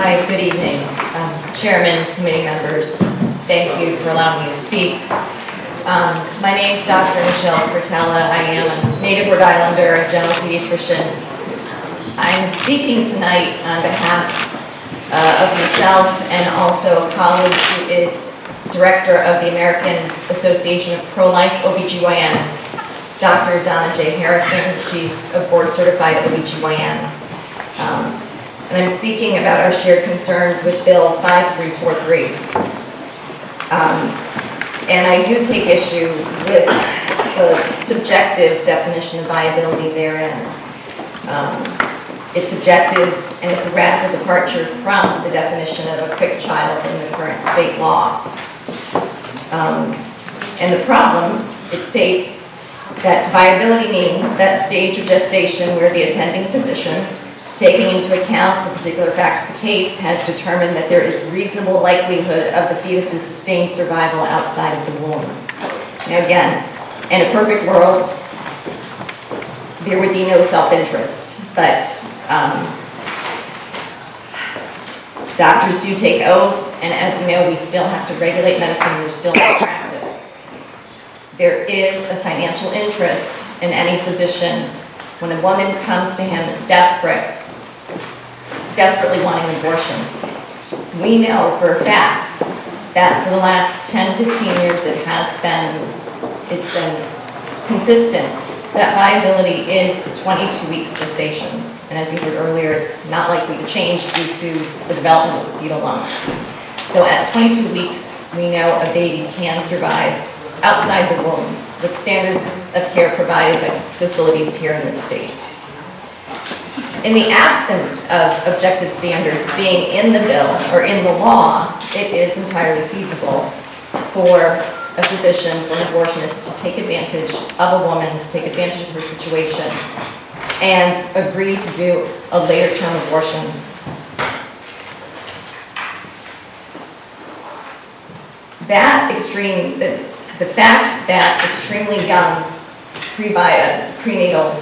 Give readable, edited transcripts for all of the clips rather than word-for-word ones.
Hi, good evening. Chairman, committee members, thank you for allowing me to speak. My name is Dr. Michelle Cortella. I am a native Rhode Islander, a general pediatrician. I'm speaking tonight on behalf of myself and also a colleague who is director of the American Association of Pro-Life OBGYNs, Dr. Donna J. Harrison. She's a board-certified OBGYN. And I'm speaking about our shared concerns with Bill 5343. And I do take issue with the subjective definition of viability therein. It's subjective and it's a radical departure from the definition of a quick child in the current state law. And the problem, it states that viability means that stage of gestation where the attending physician, taking into account the particular facts of the case, has determined that there is reasonable likelihood of the fetus's sustained survival outside of the womb. Now again, in a perfect world, there would be no self-interest, but doctors do take oaths, and as you know, we still have to regulate medicine, we're still in practice. There is a financial interest in any physician when a woman comes to him desperately wanting an abortion. We know for a fact that for the last 10, 15 years it's been consistent that viability is 22 weeks gestation. And as you heard earlier, it's not likely to change due to the development of the fetal lung. So at 22 weeks, we know a baby can survive outside the womb with standards of care provided by facilities here in this state. In the absence of objective standards being in the bill or in the law, it is entirely feasible for a physician, for an abortionist to take advantage of a woman, to take advantage of her situation, and agree to do a later term abortion. The fact that extremely young prenatal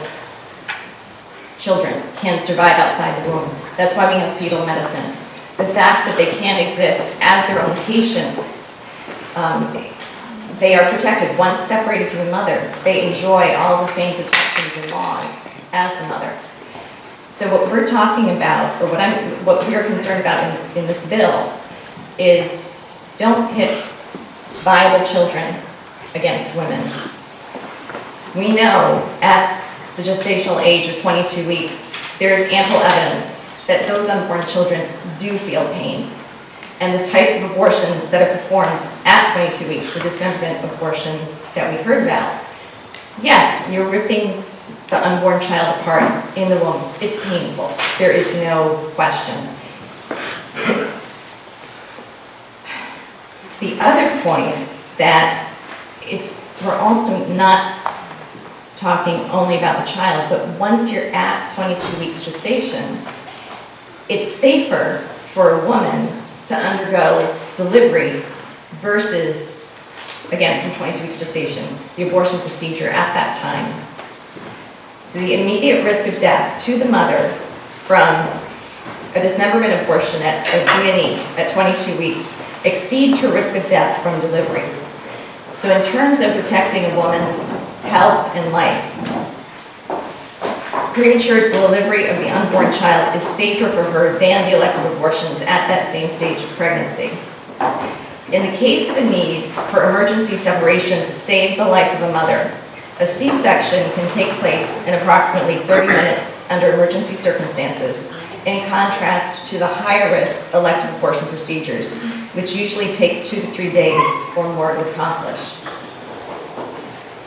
children can survive outside the womb. That's why we have fetal medicine. The fact that they can exist as their own patients, they are protected. Once separated from the mother, they enjoy all the same protections and laws as the mother. So what we're talking about, or what we are concerned about in this bill, is don't pit viable children against women. We know at the gestational age of 22 weeks, there is ample evidence that those unborn children do feel pain. And the types of abortions that are performed at 22 weeks, the dismemberment abortions that we heard about, yes, you're ripping the unborn child apart in the womb. It's painful. There is no question. The other point that we're also not talking only about the child, but once you're at 22 weeks gestation, it's safer for a woman to undergo delivery versus, again, from 22 weeks gestation, the abortion procedure at that time. So the immediate risk of death to the mother from a dismemberment abortion at a D&E at 22 weeks exceeds her risk of death from delivery. So in terms of protecting a woman's health and life, premature delivery of the unborn child is safer for her than the elective abortions at that same stage of pregnancy. In the case of a need for emergency separation to save the life of a mother, a C-section can take place in approximately 30 minutes under emergency circumstances, in contrast to the higher risk elective abortion procedures, which usually take 2 to 3 days or more to accomplish.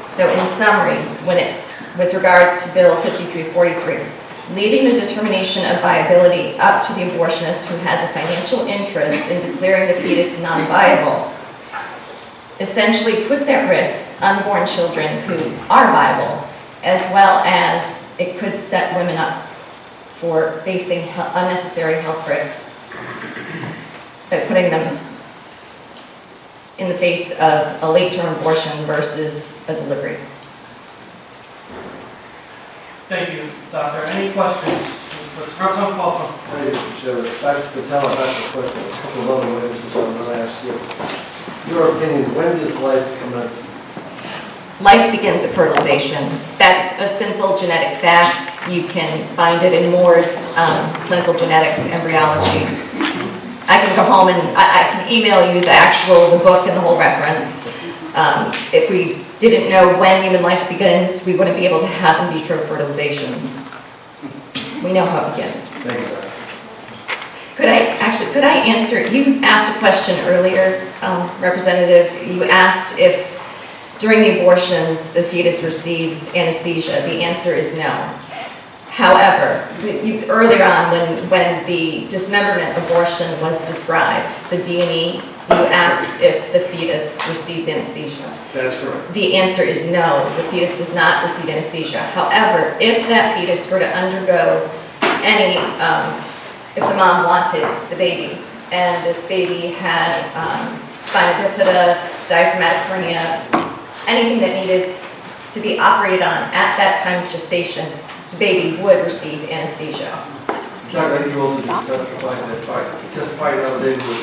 So in summary, with regard to Bill 5343, leaving the determination of viability up to the abortionist who has a financial interest in declaring the fetus non-viable essentially puts at risk unborn children who are viable, as well as it could set women up for facing unnecessary health risks, putting them in the face of a late-term abortion versus a delivery. Thank you, Doctor. Any questions? Representative Coughlin. Thank you, Mr. Chairman. Dr. Patel, Dr. Quick, and a couple of other witnesses, I'm going to ask you. Your opinion, when does life commence? Life begins at fertilization. That's a simple genetic fact. You can find it in Moore's clinical genetics, embryology. I can go home and I can email you the book and the whole reference. If we didn't know when human life begins, we wouldn't be able to have in vitro fertilization. We know how it begins. Thank you, Dr. Could I answer, you asked a question earlier, Representative. You asked if during the abortions the fetus receives anesthesia. The answer is no. However, earlier on when the dismemberment abortion was described, the D&E, you asked if the fetus receives anesthesia. That's correct. The answer is no, the fetus does not receive anesthesia. However, if that fetus were to undergo any, if the mom wanted the baby, and this baby had spina bifida, diaphragmatic hernia, anything that needed to be operated on at that time of gestation, the baby would receive anesthesia. Dr. I think you also testified that the baby would,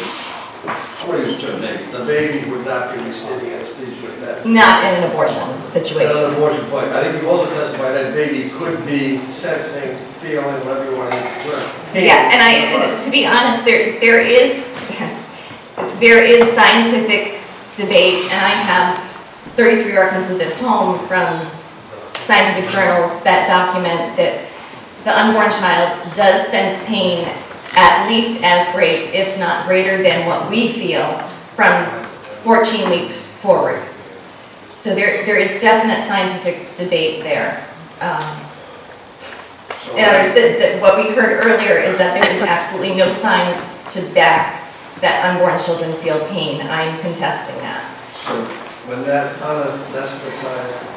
the baby would not be receiving anesthesia at that. Not in an abortion situation. Not an abortion point. I think you also testified that baby could be sensing, feeling, whatever you want to use. Yeah, and to be honest, there is scientific debate, and I have 33 references at home from scientific journals that document that the unborn child does sense pain at least as great, if not greater than what we feel from 14 weeks forward. So there is definite scientific debate there. In other words, what we heard earlier is that there is absolutely no science to back that unborn children feel pain. I am contesting that. So when that anesthetized,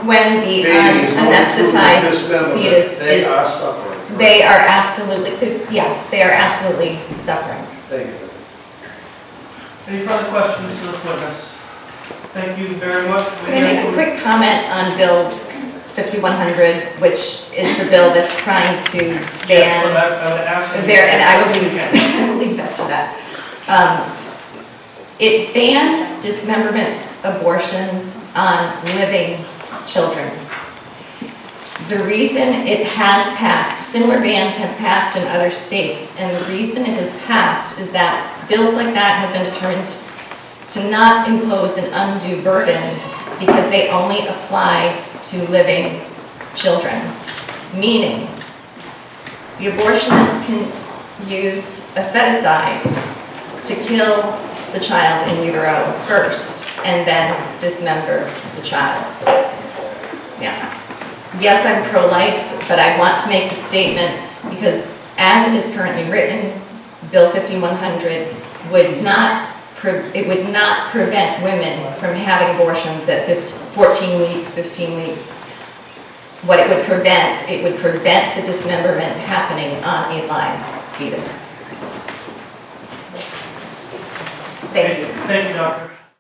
when the anesthetized fetus they are suffering. Correct? They are absolutely, yes, they are absolutely suffering. Thank you. Any further questions to this witness? Thank you very much. Can I make a quick comment on Bill 5100, which is the bill that's trying to ban, and I will leave that for that. It bans dismemberment abortions on living children. The reason it has passed, similar bans have passed in other states, and the reason it has passed is that bills like that have been determined to not impose an undue burden because they only apply to living children. Meaning, the abortionist can use a feticide to kill the child in utero first and then dismember the child. Yeah. Yes, I'm pro-life, but I want to make the statement because as it is currently written, Bill 5100 would not prevent women from having abortions at 14 weeks, 15 weeks. What it would prevent the dismemberment happening on a live fetus. Thank you. Thank you, Doctor.